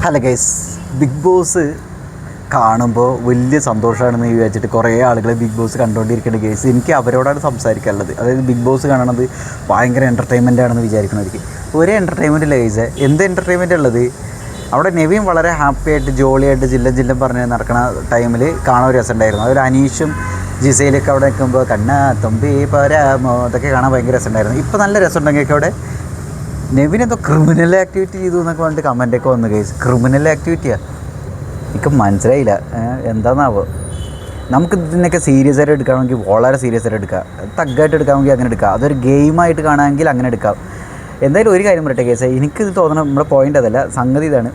Hello guys, big boss കാണുമ്പോൾ വലിയ സന്തോഷമാണെന്ന് വിചാരിച്ചിട്ട് കുറേ ആളുകൾ ബിഗ് ബോസ് കണ്ടുകൊണ്ടിരിക്കേണ്ട ഗൈസ്. എനിക്ക് അവരോടാണ് സംസാരിക്കാനുള്ളത്. അതായത് ബിഗ് ബോസ് കാണുന്നത് ഭയങ്കര എൻ്റർടൈൻമെൻ്റ് ആണെന്ന് വിചാരിക്കുന്നവർക്ക് ഒരു എൻ്റർടൈൻമെൻ്റ് ഇല്ല ഗൈസ്. എന്ത് എൻ്റർടൈൻമെൻ്റ് ഉള്ളത്? അവിടെ നെവിൻ വളരെ ഹാപ്പി ആയിട്ട് ജോളിയായിട്ട് ജില്ലം പറഞ്ഞ് നടക്കുന്ന ടൈമിൽ കാണാൻ ഒരു രസമുണ്ടായിരുന്നു. അതൊരു അനീഷും ജിസയിലൊക്കെ അവിടെ നിൽക്കുമ്പോൾ കണ്ണാ തുമ്പി പോരാമോ അതൊക്കെ കാണാൻ ഭയങ്കര രസമുണ്ടായിരുന്നു. ഇപ്പോൾ നല്ല രസമുണ്ടെങ്കിൽ അവിടെ നെവിൻ എന്തോ ക്രിമിനൽ ആക്ടിവിറ്റി ചെയ്തു എന്നൊക്കെ പറഞ്ഞിട്ട് കമൻറ്റൊക്കെ വന്നു ഗൈസ്. ക്രിമിനൽ ആക്ടിവിറ്റിയാണ്, എനിക്ക് മനസ്സിലായില്ല എന്താണെന്നാവോ. നമുക്ക് ഇതിനൊക്കെ സീരിയസ് ആയിട്ട് എടുക്കണമെങ്കിൽ വളരെ സീരിയസ് ആയിട്ട് എടുക്കാം, തഗ്ഗായിട്ട് എടുക്കാമെങ്കിൽ അങ്ങനെ എടുക്കാം, അതൊരു ഗെയിമായിട്ട് കാണാമെങ്കിൽ അങ്ങനെ എടുക്കാം. എന്തായാലും ഒരു കാര്യം പറയട്ടെ കേസ്, എനിക്കിത് തോന്നണം, നമ്മുടെ പോയിൻ്റ് അതല്ല, സംഗതി ഇതാണ്.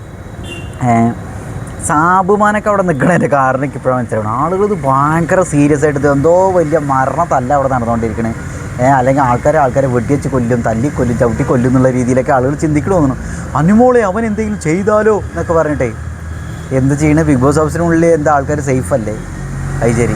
സാബുമാനൊക്കെ അവിടെ നിൽക്കണതിൻ്റെ കാരണം എനിക്ക് ഇപ്പോഴാണ് മനസ്സിലാവണം. ആളുകൾ ഇത് ഭയങ്കര സീരിയസ് ആയിട്ട് എന്തോ വലിയ മരണത്തല്ല അവിടെ നടന്നുകൊണ്ടിരിക്കണേ. അല്ലെങ്കിൽ ആൾക്കാരെ വെടിവെച്ച് കൊല്ലും, തല്ലിക്കൊല്ലും, ചവിട്ടിക്കൊല്ലും എന്നുള്ള രീതിയിലൊക്കെ ആളുകൾ ചിന്തിക്കണം തോന്നുന്നു. അനുമോളെ അവൻ എന്തെങ്കിലും ചെയ്താലോ എന്നൊക്കെ പറഞ്ഞിട്ടേ എന്ത് ചെയ്യണേ? ബിഗ് ബോസ് ഹൗസിനുള്ളിൽ എന്താ ആൾക്കാർ സേഫ് അല്ലേ? അത് ശരി.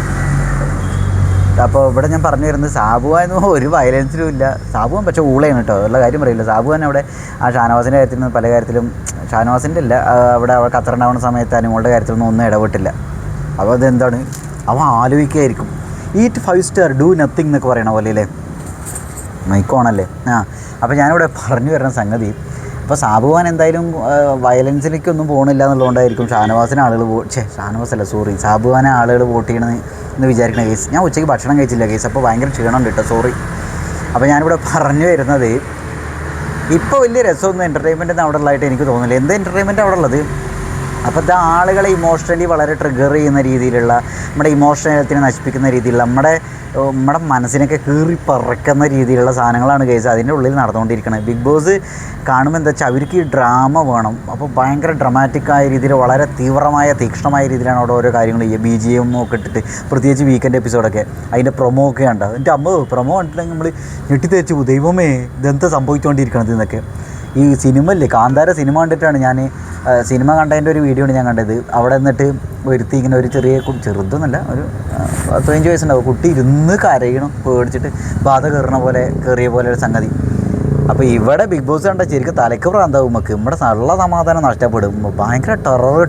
അപ്പോൾ ഇവിടെ ഞാൻ പറഞ്ഞു വരുന്നത്, സാബുവാനൊന്നും ഒരു വയലൻസിലും ഇല്ല. സാബുവാൻ പക്ഷേ ഊളയാണ് കേട്ടോ, ഉള്ള കാര്യം പറയില്ല. സാബുവാൻ അവിടെ ആ ഷാനവാസിൻ്റെ കാര്യത്തിൽ പല കാര്യത്തിലും, ഷാനവാസിൻ്റെ അല്ല, അവിടെ ഖത്തറുണ്ടാവുന്ന സമയത്ത് അനുമോളുടെ കാര്യത്തിലൊന്നും ഒന്നും ഇടപെട്ടില്ല. അപ്പോൾ അതെന്താണ്, അവൻ ആലോചിക്കുകയായിരിക്കും. ഈറ്റ് 5 സ്റ്റാർ ഡു നത്തിങ് എന്നൊക്കെ പറയണ പോലെ അല്ലേ, മൈക്കോണല്ലേ. അപ്പോൾ ഞാനിവിടെ പറഞ്ഞു വരുന്ന സംഗതി, അപ്പോൾ സാബുവാൻ എന്തായാലും വയലൻസിലേക്കൊന്നും പോകണില്ല എന്നുള്ളതുകൊണ്ടായിരിക്കും ഷാനവാസിന് ആളുകൾ സാബുവാനെ ആളുകൾ വോട്ട് ചെയ്യണമെന്ന് വിചാരിക്കണ കേസ്. ഞാൻ ഉച്ചയ്ക്ക് ഭക്ഷണം കഴിച്ചില്ല കേസ്, അപ്പോൾ ഭയങ്കര ക്ഷീണമുണ്ട് കേട്ടോ, സോറി. അപ്പോൾ ഞാനിവിടെ പറഞ്ഞു വരുന്നത്, ഇപ്പോൾ വലിയ രസമൊന്നും എൻ്റർടൈൻമെൻറ്റ് അവിടെ ഉള്ളതായിട്ട് എനിക്ക് തോന്നുന്നില്ല. എന്ത് എൻ്റർടൈൻമെൻറ്റ് അവിടെ ഉള്ളത്? അപ്പോൾ ഇത് ആളുകളെ ഇമോഷണലി വളരെ ട്രിഗർ ചെയ്യുന്ന രീതിയിലുള്ള, നമ്മുടെ ഇമോഷണലിനെ നശിപ്പിക്കുന്ന രീതിയിലുള്ള, നമ്മുടെ മനസ്സിനൊക്കെ കീറി പറക്കുന്ന രീതിയിലുള്ള സാധനങ്ങളാണ് കേസ് അതിൻ്റെ ഉള്ളിൽ നടന്നുകൊണ്ടിരിക്കുന്നത്. ബിഗ് ബോസ് കാണുമ്പോൾ എന്താ വെച്ചാൽ അവർക്ക് ഈ ഡ്രാമ വേണം. അപ്പോൾ ഭയങ്കര ഡ്രമാറ്റിക്കായ രീതിയിൽ, വളരെ തീക്ഷ്ണമായ രീതിയിലാണ് അവിടെ ഓരോ കാര്യങ്ങൾ ചെയ്യുക. BGM ഒക്കെ ഇട്ടിട്ട്, പ്രത്യേകിച്ച് വീക്കെൻഡ് എപ്പിസോഡൊക്കെ അതിൻ്റെ പ്രൊമോ ഒക്കെ ഉണ്ട്. എൻ്റെ പ്രൊമോ കണ്ടിട്ടുണ്ടെങ്കിൽ നമ്മൾ ഞെട്ടിത്തേച്ചു, ദൈവമേ ഇതെന്താ സംഭവിച്ചുകൊണ്ടിരിക്കണത് എന്നൊക്കെ. ഈ സിനിമ ഇല്ലേ, കാന്താര സിനിമ കണ്ടിട്ടാണ് ഞാൻ, സിനിമ കണ്ടതിൻ്റെ ഒരു വീഡിയോ ആണ് ഞാൻ കണ്ടത്. അവിടെ നിന്നിട്ട് ഒരുത്തി ഇങ്ങനെ ഒരു ചെറുതൊന്നുമല്ല, ഒരു 15 വയസ്സുണ്ടാവും, കുട്ടി ഇരുന്ന് കരയണം പേടിച്ചിട്ട്, ബാധ കയറിയ പോലെ ഒരു സംഗതി. അപ്പോൾ ഇവിടെ ബിഗ് ബോസ് കണ്ട ശരിക്കും തലയ്ക്ക് പ്രാന്താവും നമുക്ക്, നമ്മുടെ നല്ല സമാധാനം നഷ്ടപ്പെടും. ഭയങ്കര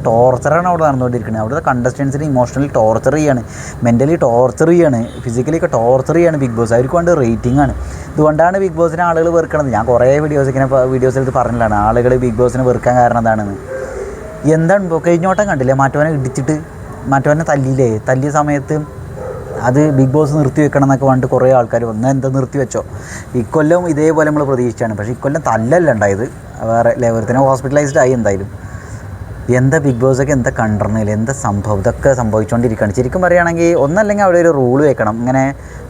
ടോർച്ചറാണ് അവിടെ നടന്നുകൊണ്ടിരിക്കുന്നത്. അവിടുത്തെ കണ്ടസ്റ്റൻസിന് ഇമോഷണലി ടോർച്ചർ ചെയ്യാണ്, മെൻ്റലി ടോർച്ചർ ചെയ്യാണ്, ഫിസിക്കലിയൊക്കെ ടോർച്ചർ ചെയ്യാണ് ബിഗ് ബോസ്. അവർക്ക് വേണ്ട റേറ്റിംഗ് ആണ്. ഇതുകൊണ്ടാണ് ബിഗ് ബോസിനെ ആളുകൾ വെറുക്കണത്. ഞാൻ കുറേ വീഡിയോസിൽ പറഞ്ഞില്ലാണ് ആളുകൾ ബിഗ് ബോസിനെ വെറുക്കാൻ കാരണം എന്താണെന്ന്. എന്താണ് കഴിഞ്ഞോട്ടം കണ്ടില്ലേ, മാറ്റവനെ ഇടിച്ചിട്ട് മാറ്റവനെ തല്ലിയ സമയത്ത് അത് ബിഗ് ബോസ് നിർത്തി വെക്കണം എന്നൊക്കെ പറഞ്ഞിട്ട് കുറേ ആൾക്കാർ വന്ന്, എന്താ നിർത്തി വെച്ചോ? ഇക്കൊല്ലം ഇതേപോലെ നമ്മൾ പ്രതീക്ഷിച്ചാണ്, പക്ഷേ ഇക്കൊല്ലം തല്ലല്ല ഉണ്ടായത്, വേറെ ലെവലത്തിന് ഹോസ്പിറ്റലൈസ്ഡ് ആയി. എന്തായാലും എന്താ ബിഗ് ബോസൊക്കെ എന്താ കണ്ടിരുന്നില്ല, എന്താ സംഭവം, ഇതൊക്കെ സംഭവിച്ചുകൊണ്ടിരിക്കുകയാണ്. ശരിക്കും പറയുകയാണെങ്കിൽ ഒന്നല്ലെങ്കിൽ അവിടെ ഒരു റൂൾ വെക്കണം, ഇങ്ങനെ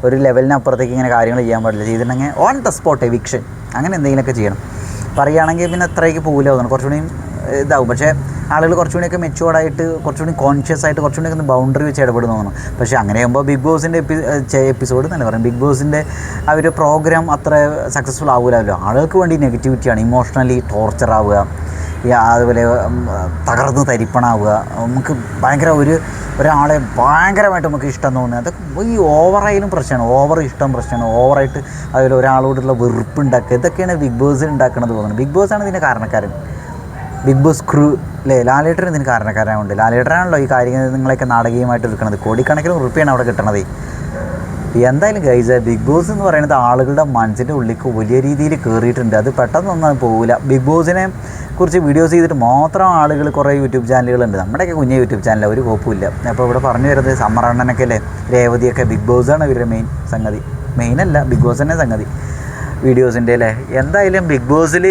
ഒരു ലെവലിനപ്പുറത്തേക്ക് ഇങ്ങനെ കാര്യങ്ങൾ ചെയ്യാൻ പാടില്ല. ചെയ്തിട്ടുണ്ടെങ്കിൽ ഓൺ ദ സ്പോട്ട് എവിക്ഷൻ അങ്ങനെ എന്തെങ്കിലുമൊക്കെ ചെയ്യണം. പറയുകയാണെങ്കിൽ പിന്നെ അത്രയ്ക്ക് പോകില്ല തോന്നുന്നു, കുറച്ചുകൂടി ഇതാവും. പക്ഷേ ആളുകൾ കുറച്ചുകൂടിയൊക്കെ മെച്ചുവേർഡായിട്ട്, കുറച്ചുകൂടി കോൺഷ്യസ് ആയിട്ട്, കുറച്ചുകൂടി ഒന്ന് ബൗണ്ടറി വെച്ച് ഇടപെടുന്നു തോന്നുന്നു. പക്ഷേ അങ്ങനെയാകുമ്പോൾ ബിഗ് ബോസിൻ്റെ എപ്പിസോഡ് തന്നെ പറയും, ബിഗ് ബോസിൻ്റെ ആ ഒരു പ്രോഗ്രാം അത്ര സക്സസ്ഫുൾ ആവില്ലല്ലോ. ആളുകൾക്ക് വേണ്ടി നെഗറ്റിവിറ്റിയാണ്, ഇമോഷണലി ടോർച്ചർ ആവുക, അതുപോലെ തകർന്ന് തരിപ്പണാവുക, നമുക്ക് ഭയങ്കര ഒരാളെ ഭയങ്കരമായിട്ട് നമുക്ക് ഇഷ്ടം തോന്നുന്നത്, അതൊക്കെ ഈ ഓവറായാലും പ്രശ്നമാണ്, ഓവർ ഇഷ്ടം പ്രശ്നമാണ്, ഓവറായിട്ട് അതുപോലെ ഒരാളോടുള്ള വെറുപ്പ് ഉണ്ടാക്കുക, ഇതൊക്കെയാണ് ബിഗ് ബോസ് ഉണ്ടാക്കണത് തോന്നുന്നത്. ബിഗ് ബോസാണ് ഇതിൻ്റെ കാരണക്കാരൻ, ബിഗ് ബോസ് ക്രൂ അല്ലേ. ലാലേട്ടൻ ഇതിന് കാരണക്കാരായുണ്ട്. ലാലേട്ടനാണല്ലോ ഈ കാര്യങ്ങളൊക്കെ നാടകീയമായിട്ട് എടുക്കുന്നത്. കോടിക്കണക്കിന് ഉറുപ്പിയാണ് അവിടെ കിട്ടണത്. എന്തായാലും ഗൈസ്, ബിഗ് ബോസ് എന്ന് പറയുന്നത് ആളുകളുടെ മനസ്സിൻ്റെ ഉള്ളിലേക്ക് വലിയ രീതിയിൽ കയറിയിട്ടുണ്ട്. അത് പെട്ടെന്നൊന്നും പോകില്ല. ബിഗ് ബോസിനെ കുറിച്ച് വീഡിയോസ് ചെയ്തിട്ട് മാത്രം ആളുകൾ കുറേ യൂട്യൂബ് ചാനലുകളുണ്ട്. നമ്മുടെയൊക്കെ കുഞ്ഞ് യൂട്യൂബ് ചാനൽ ഒരു കുഴപ്പമില്ല. അപ്പോൾ ഇവിടെ പറഞ്ഞു വരുന്നത് സമ്മറണ്ണനൊക്കെ അല്ലേ, രേവതിയൊക്കെ, ബിഗ് ബോസാണ് ഇവരുടെ മെയിൻ സംഗതി. മെയിനല്ല, ബിഗ് ബോസ് തന്നെ സംഗതി വീഡിയോസിൻ്റെ അല്ലേ. എന്തായാലും ബിഗ് ബോസിൽ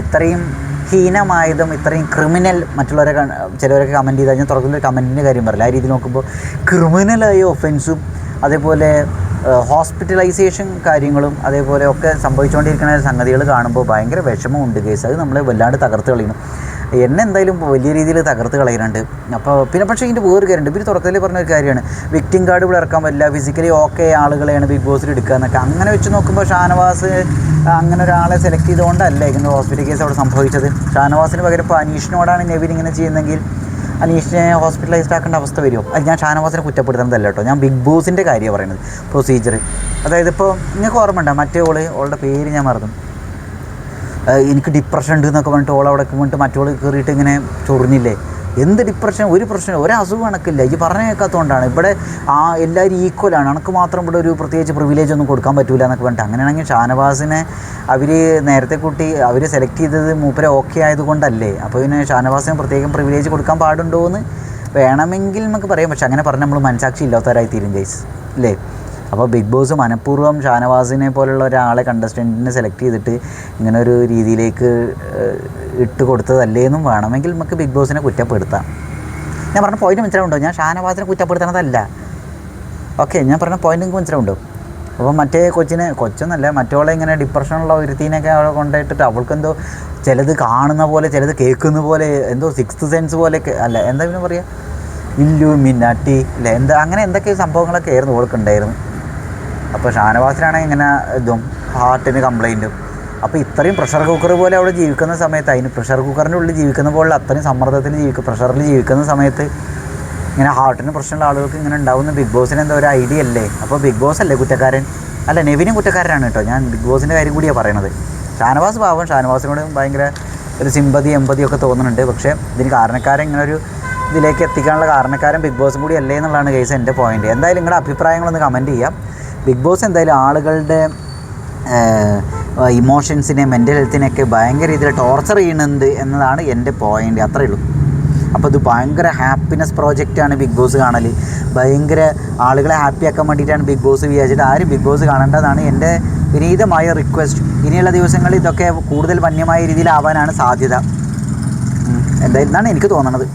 ഇത്രയും ഹീനമായതും ഇത്രയും ക്രിമിനൽ, ചിലവരൊക്കെ കമൻറ്റ് ചെയ്താൽ ഞാൻ തുറക്കുന്ന കമൻറ്റിൻ്റെ കാര്യം പറയില്ല, ആ രീതിയിൽ നോക്കുമ്പോൾ ക്രിമിനലായ ഒഫൻസും അതേപോലെ ഹോസ്പിറ്റലൈസേഷൻ കാര്യങ്ങളും അതേപോലെ ഒക്കെ സംഭവിച്ചുകൊണ്ടിരിക്കുന്ന സംഗതികൾ കാണുമ്പോൾ ഭയങ്കര വിഷമമുണ്ട് കേസ്. അത് നമ്മളെ വല്ലാണ്ട് തകർത്ത് കളയണം. എന്നെ എന്തായാലും വലിയ രീതിയിൽ തകർത്ത് കളയുന്നുണ്ട്. അപ്പോൾ പിന്നെ പക്ഷേ ഇതിൻ്റെ വേറൊരു കാര്യമുണ്ട്, ഇവർ തുടക്കത്തിൽ പറഞ്ഞൊരു കാര്യമാണ്, വിക്ടിം കാർഡ് ഇവിടെ ഇറക്കാൻ പറ്റില്ല, ഫിസിക്കലി ഓക്കെ ആളുകളെയാണ് ബിഗ് ബോസിൽ എടുക്കുക എന്നൊക്കെ. അങ്ങനെ വെച്ച് നോക്കുമ്പോൾ ഷാനവാസ് അങ്ങനെ ഒരാളെ സെലക്ട് ചെയ്തുകൊണ്ടല്ല ഇങ്ങനെ ഹോസ്പിറ്റൽ കേസ് അവിടെ സംഭവിച്ചത്. ഷാനവാസിന് പകരം ഇപ്പോൾ അനീഷിനോടാണ് നെവിൻ ഇങ്ങനെ ചെയ്യുന്നതെങ്കിൽ അനീഷിനെ ഹോസ്പിറ്റലൈസ്ഡ് ആക്കേണ്ട അവസ്ഥ വരുമോ? അത് ഞാൻ ഷാനവാസിനെ കുറ്റപ്പെടുത്തുന്നതല്ല കേട്ടോ, ഞാൻ ബിഗ് ബോസിൻ്റെ കാര്യമാണ് പറയുന്നത്, പ്രൊസീജിയർ. അതായത് ഇപ്പോൾ നിങ്ങൾക്ക് ഓർമ്മ ഉണ്ടോ, മറ്റേ ഓളുടെ പേര് ഞാൻ മറന്നു, എനിക്ക് ഡിപ്രഷൻ ഉണ്ട് എന്നൊക്കെ പറഞ്ഞിട്ട് ഓളവിടെ വന്നിട്ട് മറ്റോൾ കയറിയിട്ട് ഇങ്ങനെ ചൊറിഞ്ഞില്ലേ. എന്ത് ഡിപ്രഷൻ? ഒരു പ്രശ്നം, ഒരു അസുഖം കണക്കില്ല. ഈ പറഞ്ഞു കേൾക്കാത്തതുകൊണ്ടാണ്. ഇവിടെ എല്ലാവരും ഈക്വലാണ്, എനിക്ക് മാത്രം ഇവിടെ ഒരു പ്രത്യേകിച്ച് പ്രിവിലേജ് ഒന്നും കൊടുക്കാൻ പറ്റില്ല എന്നൊക്കെ പറഞ്ഞിട്ട്. അങ്ങനെയാണെങ്കിൽ ഷാനവാസിനെ അവർ നേരത്തെ കൂട്ടി അവർ സെലക്ട് ചെയ്തത് മൂപ്പരെ ഓക്കെ ആയതുകൊണ്ടല്ലേ. അപ്പോൾ പിന്നെ ഷാനവാസിന് പ്രത്യേകം പ്രിവിലേജ് കൊടുക്കാൻ പാടുണ്ടോ എന്ന് വേണമെങ്കിൽ നമുക്ക് പറയാം. പക്ഷെ അങ്ങനെ പറഞ്ഞാൽ നമ്മൾ മനസാക്ഷി ഇല്ലാത്തവരായി തീരും ഗൈസ്, അല്ലേ? അപ്പോൾ ബിഗ് ബോസ് മനഃപൂർവ്വം ഷാനവാസിനെ പോലുള്ള ഒരാളെ കണ്ടസ്റ്റൻറ്റിനെ സെലക്ട് ചെയ്തിട്ട് ഇങ്ങനെ ഒരു രീതിയിലേക്ക് ഇട്ട് കൊടുത്തതല്ലേന്നും വേണമെങ്കിൽ നമുക്ക് ബിഗ് ബോസിനെ കുറ്റപ്പെടുത്താം. ഞാൻ പറഞ്ഞ പോയിന്റ് മനസ്സിലാവുണ്ടോ? ഞാൻ ഷാനവാസിനെ കുറ്റപ്പെടുത്തണതല്ല. ഓക്കെ, ഞാൻ പറഞ്ഞ പോയിന്റ് നിങ്ങൾക്ക് മനസ്സിലാവുണ്ടോ? അപ്പോൾ മറ്റേ കൊച്ചൊന്നല്ല, മറ്റോളെ ഇങ്ങനെ ഡിപ്രഷനുള്ള ഒരുത്തീനൊക്കെ അവിടെ കൊണ്ടുപോയിട്ടിട്ട് അവൾക്കെന്തോ ചിലത് കാണുന്ന പോലെ ചിലത് കേൾക്കുന്ന പോലെ എന്തോ സിക്സ്ത് സെൻസ് പോലെയൊക്കെ അല്ല, എന്താ പിന്നെ പറയുക, ഇല്ലുമിനാട്ടി അല്ലേ, അങ്ങനെ എന്തൊക്കെ സംഭവങ്ങളൊക്കെ ആയിരുന്നു ഓൾക്കുണ്ടായിരുന്നു. അപ്പോൾ ഷാനവാസിനാണെങ്കിൽ ഇങ്ങനെ ഇതും ഹാർട്ടിന് കംപ്ലൈൻറ്റും. അപ്പോൾ ഇത്രയും പ്രഷർ കുക്കർ പോലെ അവിടെ ജീവിക്കുന്ന സമയത്ത്, അതിന് പ്രഷർ കുക്കറിൻ്റെ ഉള്ളിൽ ജീവിക്കുന്ന പോലെ അത്രയും സമ്മർദ്ദത്തിൽ പ്രഷറിൽ ജീവിക്കുന്ന സമയത്ത് ഇങ്ങനെ ഹാർട്ടിന് പ്രശ്നമുള്ള ആളുകൾക്ക് ഇങ്ങനെ ഉണ്ടാവുന്ന ബിഗ് ബോസിന് എന്താ ഒരു ഐഡിയ അല്ലേ? അപ്പോൾ ബിഗ് ബോസ് അല്ലേ കുറ്റക്കാരൻ? അല്ല, നെവിനും കുറ്റക്കാരനാണ് കേട്ടോ. ഞാൻ ബിഗ് ബോസിൻ്റെ കാര്യം കൂടിയാണ് പറയണത്. ഷാനവാസ് പാവം, ഷാനവാസിനോട് ഭയങ്കര ഒരു എമ്പതിയൊക്കെ തോന്നുന്നുണ്ട്. പക്ഷേ ഇതിന് കാരണക്കാരൻ ഇങ്ങനെ ഒരു ഇതിലേക്ക് എത്തിക്കാനുള്ള കാരണക്കാരൻ ബിഗ് ബോസും കൂടി അല്ലേ എന്നുള്ളതാണ് കേസ് എൻ്റെ പോയിൻറ്റ്. എന്തായാലും നിങ്ങളുടെ അഭിപ്രായങ്ങളൊന്ന് കമൻറ്റ് ചെയ്യാം. ബിഗ് ബോസ് എന്തായാലും ആളുകളുടെ ഇമോഷൻസിനെ മെൻ്റൽ ഹെൽത്തിനെയൊക്കെ ഭയങ്കര രീതിയിൽ ടോർച്ചർ ചെയ്യുന്നുണ്ട് എന്നതാണ് എൻ്റെ പോയിൻ്റ്. അത്രയേ ഉള്ളൂ. അപ്പോൾ ഇത് ഭയങ്കര ഹാപ്പിനെസ് പ്രോജക്റ്റാണ് ബിഗ് ബോസ് കാണൽ. ഭയങ്കര ആളുകളെ ഹാപ്പിയാക്കാൻ വേണ്ടിയിട്ടാണ് ബിഗ് ബോസ് വിചാരിച്ചിട്ട് ആരും ബിഗ് ബോസ് കാണേണ്ടതാണ് എൻ്റെ വിനീതമായ റിക്വസ്റ്റ്. ഇനിയുള്ള ദിവസങ്ങളിൽ ഇതൊക്കെ കൂടുതൽ വന്യമായ രീതിയിലാവാനാണ് സാധ്യത. എന്തായിരുന്നാണ് എനിക്ക് തോന്നുന്നത്.